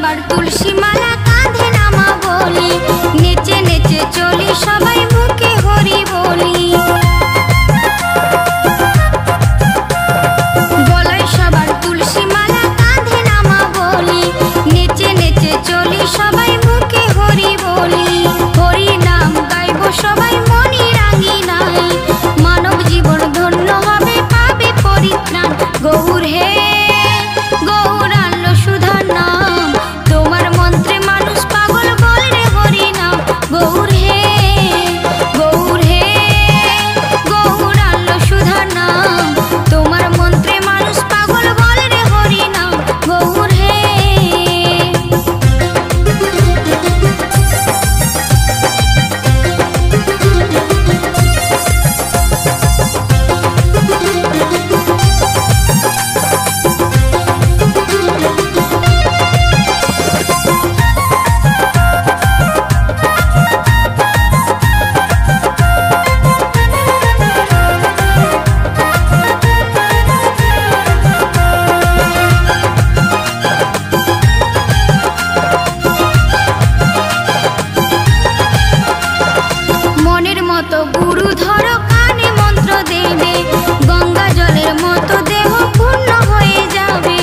सबार तुलसी माला कांधे नामा बोली, नेचे नेचे चली सबाई मुखे हरि बोली। गलाय सबार तुलसी माला कांधे नामा बोली, नेचे नेचे चली सबाई मुखे हरि बोली। हरि नाम गाइबो सबाई मनि रांगिनाय, मानव जीवन धन्य हबे पाबे परित्राण। गौर हे गौर आनलो सुधार नाम, तोमार मंत्रे मानुष पागल बोले रे हरि नाम। गौर हे गौर आनलो सुधार नाम, तोमार मंत्रे मानुष पागल बोले रे हरि नाम। गौर हे मनेर मतो गुरु धरो काने मंत्र देबे, गंगा जलेर मतो देह पूर्ण हये जाबे।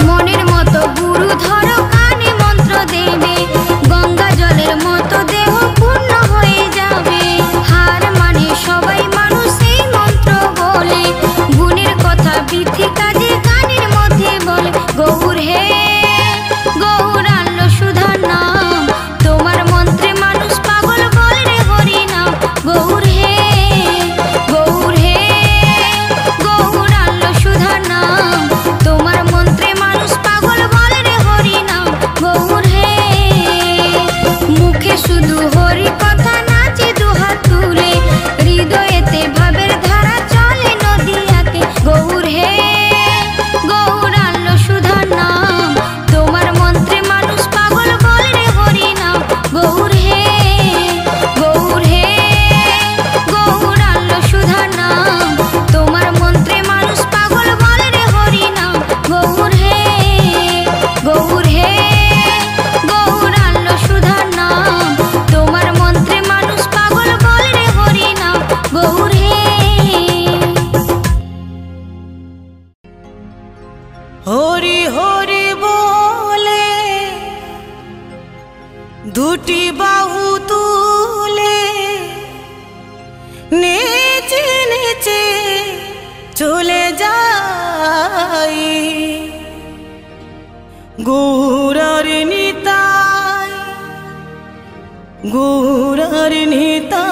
मनेर मतो गुरु धरो काने मंत्र देबे, गंगा जलेर मतो देह पूर्ण हये जाबे। हार माने सबाई मानुष एई मंत्र बोले, गुणेर कथा बिथि काजे कानेर मধ্যে बोले। गौर हे गौर आनलो सुधार नाम, तोमार मंत्रे मानुष पागल बोले रे हरि नाम। गौर हे गौर आनलो सुधार नाम, तोमार मंत्रे मानुष पागल बोले रे हरि नाम। गौर हे मुखे शुधु हरि कथा नाचे दुहात तुले, हृदयेते भावेर धारा चले नदियाते। गौर हे गौर आनलो सुधार नाम, तोमार मंत्रे मानुष पागल बोले रे हरि नाम। गौर हे गौर आनलो सुधार नाम, तोमार मंत्रे मानुष पागल बोले रे हरि नाम। गौर हे गौर आनलो सुधार नाम, तोमार मंत्रे मानुष पागल बोले रे हरि नाम। गौर हे हरि हरि बोले दुटी बाहु तुले, नेचे नेचे चले जाई। गौरार निताई गौरार निताई।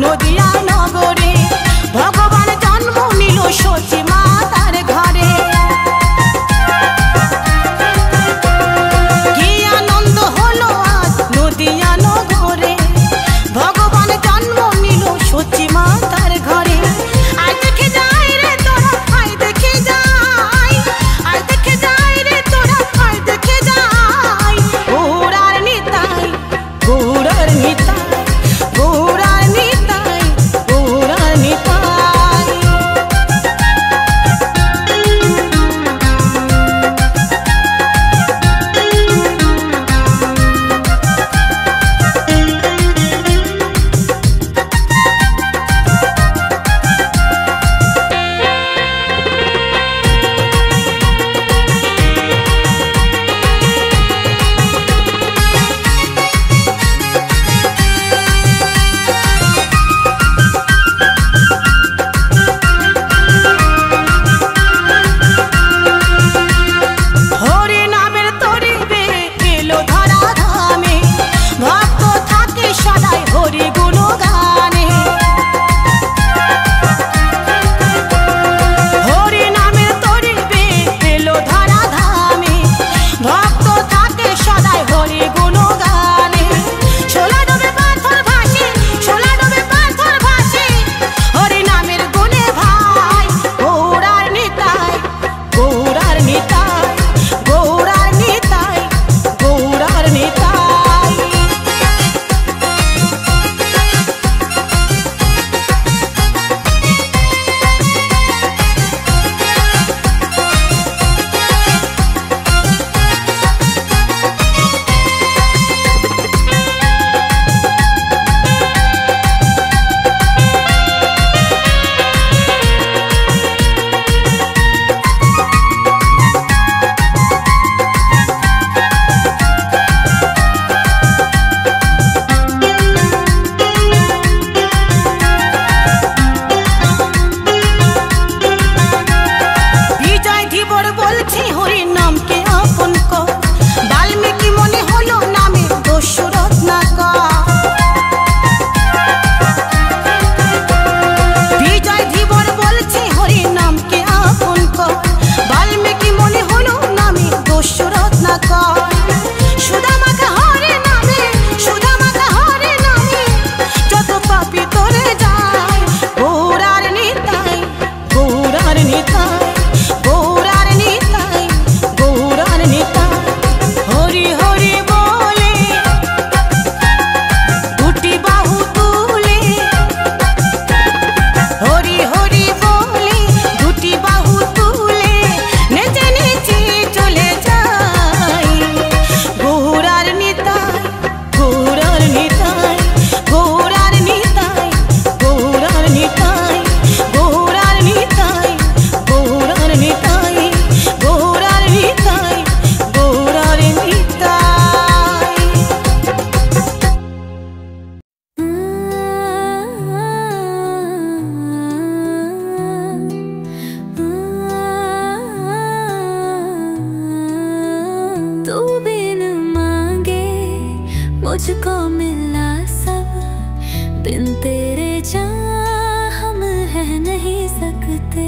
নদিয়া নগরে ভগবান জন্ম নিল সতী মাতার ঘরে। কি আনন্দ হলো আজ নদিয়া নগরে ভগবান জন্ম নিল সতী মাতার ঘরে। আয় দেখে যাই রে তোরা, আয় দেখে যাই, আয় দেখে যাই রে তোরা, আয় দেখে যাই। গৌরার নিতাই, গৌরার নিতাই, গৌরার নিতাই, গৌরার নিতাই। হরি নামের তরিবে এলো ধরা ধামে, ভক্ত থাকে সদাই হরি গুণগানে। হরি নামের তরিবে এলো ধরা ধামে, ভক্ত থাকে সদাই হরি গুণগানে। শোলা ডোবে পাথর ভাসে, শোলা ডোবে পাথর ভাসে, হরি নামের গুণে ভাই। গৌরার নিতাই, গৌরার নিতাই, গৌরার নিতাই, গৌরার নিতাই। বিজয় ধীবর বলছে হরি নামকে আপন কর, বাল্মীকি মনে হলো নামে দশরথ না কর। বিজয় ধীবর বলছে হরি নামকে আপন কর, বাল্মীকি মনে হলো নামে দশরথ না কর। সুদামাখা হরে নামে, সুদামাখা হরে নামে, যত পাপী তরে যায়। গৌরার নিতাই, গৌরার নিতাই, গৌরার নিতাই, গৌরার নিতাই। হরি হরি বলে দুটি বাহু তুলে, হরি হরি বলে দুটি বাহু তুলে, নেচে নেচে চলে যাই। গৌরার নিতাই, গৌরার নিতাই, গৌরার নিতাই, গৌরার নিতাই, গৌরার নিতাই, গৌরার নিতাই, গৌরার নিতাই, গৌরার নিতাই। तू बिन मांगे मुझको मिला सब, बिन तेरे जहाँ हम रह नहीं सकते।